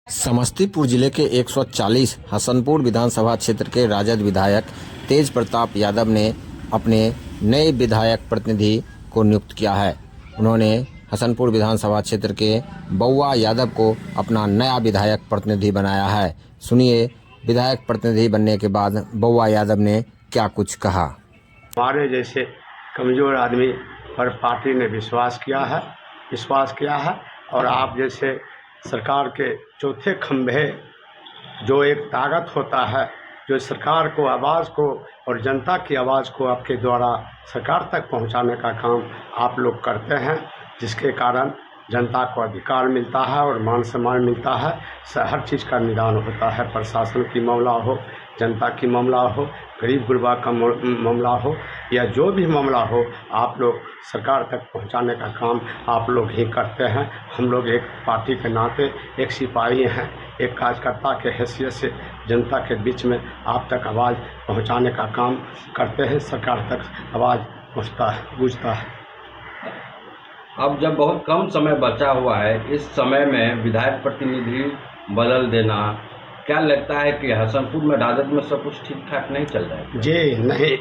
समस्तीपुर जिले के 140 हसनपुर विधानसभा क्षेत्र के राजद विधायक तेज प्रताप यादव ने अपने नए विधायक प्रतिनिधि को नियुक्त किया है। उन्होंने हसनपुर विधानसभा क्षेत्र के बउआ यादव को अपना नया विधायक प्रतिनिधि बनाया है। सुनिए विधायक प्रतिनिधि बनने के बाद बउआ यादव ने क्या कुछ कहा। हमारे जैसे कमज़ोर आदमी पर पार्टी ने विश्वास किया है और आप जैसे सरकार के चौथे खंभे जो एक ताकत होता है, जो सरकार को आवाज़ को और जनता की आवाज़ को आपके द्वारा सरकार तक पहुंचाने का काम आप लोग करते हैं, जिसके कारण जनता को अधिकार मिलता है और मान सम्मान मिलता है। हर चीज़ का निदान होता है, प्रशासन की मामला हो, जनता की मामला हो, गरीब गुरबा का मामला हो या जो भी मामला हो, आप लोग सरकार तक पहुंचाने का काम आप लोग ही करते हैं। हम लोग एक पार्टी के नाते एक सिपाही हैं, एक कार्यकर्ता के हैसियत से जनता के बीच में आप तक आवाज़ पहुंचाने का काम करते हैं। सरकार तक आवाज़ गूंजता है। अब जब बहुत कम समय बचा हुआ है, इस समय में विधायक प्रतिनिधि बदल देना, क्या लगता है कि हसनपुर में राजद में सब कुछ ठीक ठाक नहीं चल रहा है? जी नहीं,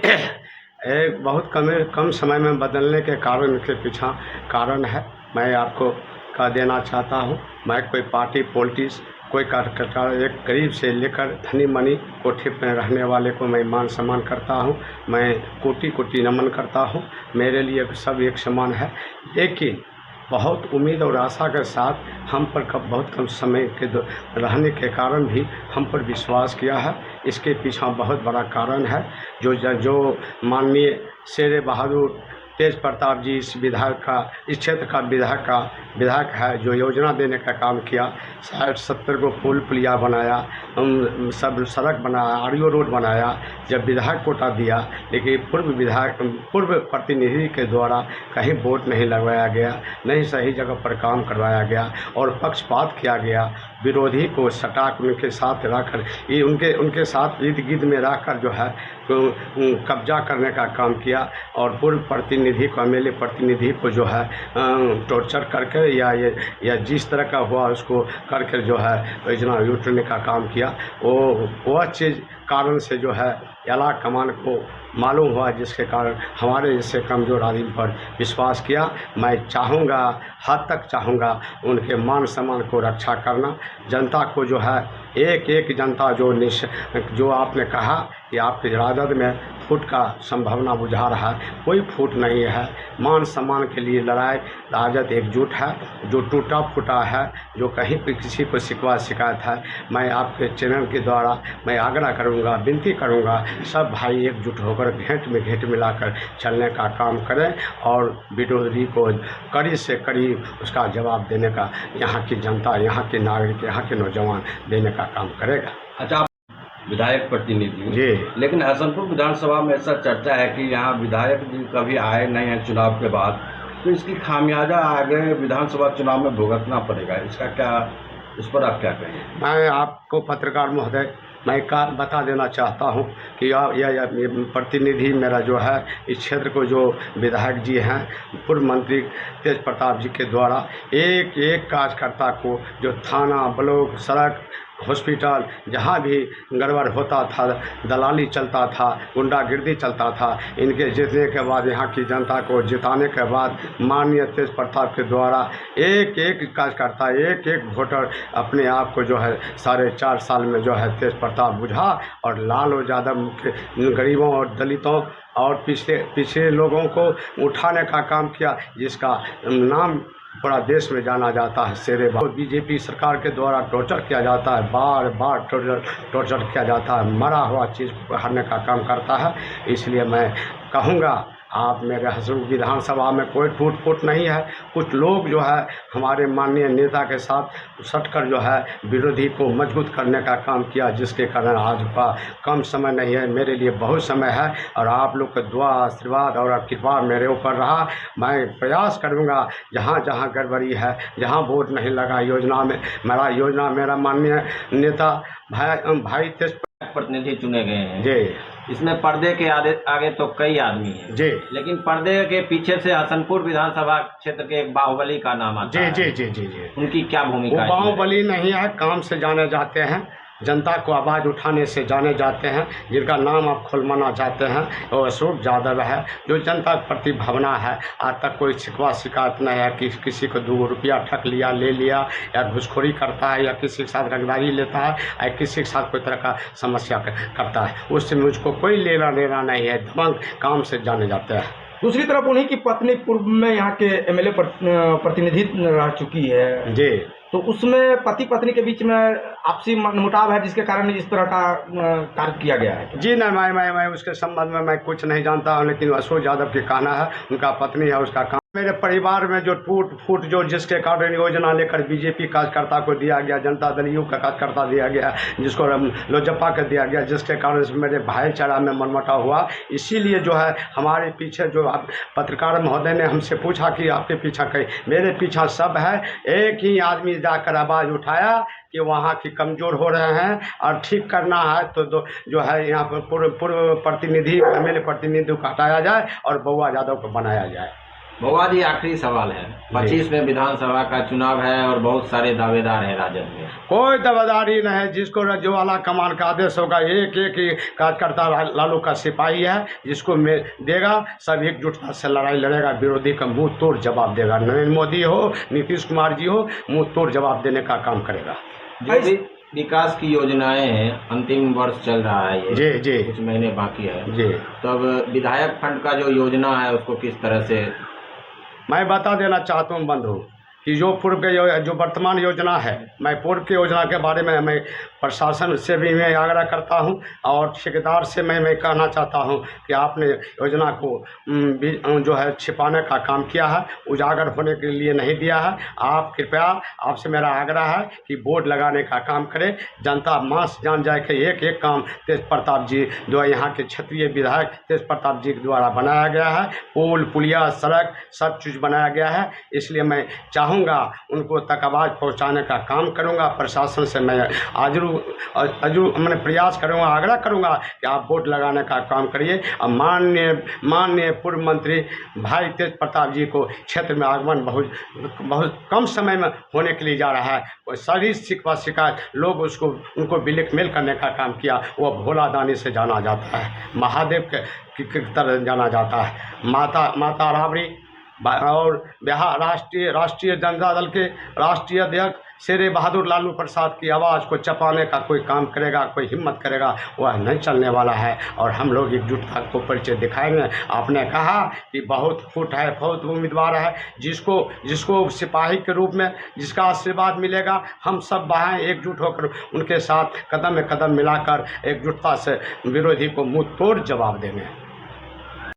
एक बहुत कम समय में बदलने के कारण के पीछे कारण है। मैं आपको कह देना चाहता हूँ, मैं कोई पार्टी पॉलिटिक्स कोई कार्यकर्ता, एक गरीब से लेकर धनी मनी कोठे पर रहने वाले को मैं मान सम्मान करता हूँ, मैं कोटि कोटि नमन करता हूँ। मेरे लिए सब एक समान है, लेकिन बहुत उम्मीद और आशा के साथ हम पर बहुत कम समय के रहने के कारण भी हम पर विश्वास किया है। इसके पीछे बहुत बड़ा कारण है। जो माननीय शेर बहादुर तेज प्रताप जी इस क्षेत्र का विधायक है, जो योजना देने का काम किया, 60-70 को पुल पुलिया बनाया, सब सड़क बनाया, आरओ रोड बनाया, जब विधायक कोटा दिया, लेकिन पूर्व प्रतिनिधि के द्वारा कहीं वोट नहीं लगवाया गया, नहीं सही जगह पर काम करवाया गया और पक्षपात किया गया। विरोधी को सटाक उनके साथ रहकर उनके साथ इर्द गिर्द में रहकर जो है कब्जा करने का काम किया और पूर्व प्रतिनिधि को, एमएलए प्रतिनिधि को जो है टॉर्चर करके या जिस तरह का हुआ उसको करके जो है योजना लूटने का काम किया। वह चीज़ कारण से जो है एला कमान को मालूम हुआ, जिसके कारण हमारे जैसे कमज़ोर आदमी पर विश्वास किया। मैं चाहूँगा, हद तक चाहूँगा उनके मान सम्मान को रक्षा करना। जनता को जो है एक जनता जो आपने कहा कि आपके राजद में फूट का संभावना बुझा रहा है, कोई फूट नहीं है। मान सम्मान के लिए लड़ाई राजद एकजुट है। जो टूटा फूटा है, जो कहीं पर किसी को शिकायत है, मैं आपके चैनल के द्वारा मैं आग्रह करूंगा, विनती करूंगा, सब भाई एकजुट होकर घेंट मिलाकर चलने का काम करें और विरोधी को कड़ी से कड़ी उसका जवाब देने का यहाँ की जनता, यहाँ के नागरिक, यहाँ के नौजवान देने का काम करेगा। अच्छा, आप विधायक प्रतिनिधि जी, लेकिन हसनपुर विधानसभा में ऐसा चर्चा है कि यहाँ विधायक जी कभी आए नहीं हैं चुनाव के बाद, तो इसकी खामियाजा आगे विधानसभा चुनाव में भुगतना पड़ेगा। इसका क्या, इस पर आप क्या कहेंगे? मैं आपको पत्रकार महोदय मैं बता देना चाहता हूं कि यह प्रतिनिधि मेरा जो है इस क्षेत्र को जो विधायक जी हैं, पूर्व मंत्री तेज प्रताप जी के द्वारा एक कार्यकर्ता को, जो थाना, ब्लॉक, सड़क, हॉस्पिटल, जहाँ भी गड़बड़ होता था, दलाली चलता था, गुंडागिर्दी चलता था, इनके जीतने के बाद, यहाँ की जनता को जिताने के बाद माननीय तेज प्रताप के द्वारा एक कार्यकर्ता, एक वोटर अपने आप को जो है 4.5 साल में जो है तेज प्रताप बुझा और लालू यादव गरीबों और दलितों और पिछड़े लोगों को उठाने का काम किया, जिसका नाम पूरा देश में जाना जाता है। शेरे बीजेपी सरकार के द्वारा टॉर्चर किया जाता है, बार टॉर्चर किया जाता है, मरा हुआ चीज़ हरने का काम करता है। इसलिए मैं कहूँगा, आप मेरे हसनपुर विधानसभा में कोई टूट फूट नहीं है। कुछ लोग जो है हमारे माननीय नेता के साथ सटकर जो है विरोधी को मजबूत करने का काम किया, जिसके कारण आज का कम समय नहीं है, मेरे लिए बहुत समय है और आप लोग का दुआ, आशीर्वाद और कृपा मेरे ऊपर रहा। मैं प्रयास करूंगा, जहां जहां गड़बड़ी है, जहां वोट नहीं लगा योजना में, मेरा माननीय नेता भाई तेज प्रतिनिधि चुने गए हैं जी। इसमें पर्दे के आगे तो कई आदमी हैं जी लेकिन पर्दे के पीछे से हसनपुर विधानसभा क्षेत्र के एक बाहुबली का नाम आता जी है। जी जी जी जी उनकी क्या भूमिका वो है इसमें? बाहुबली नहीं है, काम से जाने जाते हैं, जनता को आवाज़ उठाने से जाने जाते हैं, जिनका नाम आप खुलवाना चाहते हैं वो अशोक यादव है, जो जनता के प्रति भावना है। आज तक कोई शिकवा शिकायत नहीं है कि किसी को 2 रुपया ठग लिया, ले लिया, या घूसखोरी करता है, या किसी के साथ रंगदारी लेता है, या किसी के साथ कोई तरह का समस्या करता है, उससे मुझको कोई लेना देना नहीं है। दबंग काम से जाने जाते हैं। दूसरी तरफ उन्हीं की पत्नी पूर्व में यहाँ के एमएलए प्रतिनिधि रह चुकी है, जी तो उसमें पति पत्नी के बीच में आपसी मनमुटाव है जिसके कारण इस तरह का कार्य किया गया है। जी नहीं, मैं उसके संबंध में मैं कुछ नहीं जानता हूँ, लेकिन अशोक यादव की कहना है, उनका पत्नी है, उसका काम। मेरे परिवार में जो टूट फूट जो जिसके कारण योजना लेकर बीजेपी कार्यकर्ता को दिया गया, जनता दल यू का कार्यकर्ता दिया गया, जिसको लोजपा का दिया गया, जिसके कारण मेरे भाईचारा में मनमुटाव हुआ। इसीलिए जो है हमारे पीछे जो पत्रकार महोदय ने हमसे पूछा कि आपके पीछा कहीं, मेरे पीछा सब है। एक ही आदमी जाकर आवाज़ उठाया कि वहाँ की कमज़ोर हो रहे हैं और ठीक करना है, तो जो है यहाँ पर पूर्व प्रतिनिधि एमएलए प्रतिनिधि को हटाया जाए और बउआ यादव को बनाया जाए। बउआ जी, आखिरी सवाल है। 25 में विधानसभा का चुनाव है और बहुत सारे दावेदार हैं राजद में। कोई दावेदारी नहीं है, जिसको जो वाला कमान का आदेश होगा, एक ही कार्यकर्ता लालू का सिपाही है, जिसको मैं देगा सब एकजुटता से लड़ाई लड़ेगा, विरोधी का मुंह तोड़ जवाब देगा। नरेंद्र मोदी हो, नीतीश कुमार जी हो, मुंह तोड़ जवाब देने का काम करेगा। जो भी विकास की योजनाएं हैं, अंतिम वर्ष चल रहा है ये, जी जी कुछ महीने बाकी है, जी, तो अब विधायक फंड का जो योजना है उसको किस तरह से? मैं बता देना चाहता हूँ बंधु कि जो पूर्व के जो वर्तमान योजना है, मैं पूर्व की योजना के बारे में मैं प्रशासन से भी मैं आग्रह करता हूं और ठेकेदार से मैं कहना चाहता हूं कि आपने योजना को जो है छिपाने का काम किया है, उजागर होने के लिए नहीं दिया है। आप कृपया, आपसे मेरा आग्रह है कि बोर्ड लगाने का काम करें, जनता मास जान जाए कि एक एक काम तेज प्रताप जी जो यहाँ के क्षेत्रीय विधायक तेज प्रताप जी के द्वारा बनाया गया है। पुल पुलिया सड़क सब चीज़ बनाया गया है, इसलिए मैं चाहूँगा उनको तक आवाज़ पहुँचाने का काम करूँगा। प्रशासन से मैं मैंने प्रयास करूँगा, आग्रह करूँगा कि आप वोट लगाने का काम करिए। और माननीय पूर्व मंत्री भाई तेज प्रताप जी को क्षेत्र में आगमन बहुत कम समय में होने के लिए जा रहा है। वो सारी शिकवा शिकायत लोग उनको ब्लैकमेल करने का काम किया, वो भोला दानी से जाना जाता है, महादेव की तरह जाना जाता है। माता राबड़ी और बिहार राष्ट्रीय जनता दल के राष्ट्रीय अध्यक्ष शेरे बहादुर लालू प्रसाद की आवाज़ को चपाने का कोई काम करेगा, कोई हिम्मत करेगा, वह नहीं चलने वाला है। और हम लोग एकजुटता को परिचय दिखाएंगे। आपने कहा कि बहुत फुट है, बहुत उम्मीदवार है, जिसको सिपाही के रूप में जिसका आशीर्वाद मिलेगा, हम सब बाहें एकजुट होकर उनके साथ कदम में कदम मिलाकर एकजुटता से विरोधी को मुंह तोड़ जवाब देंगे।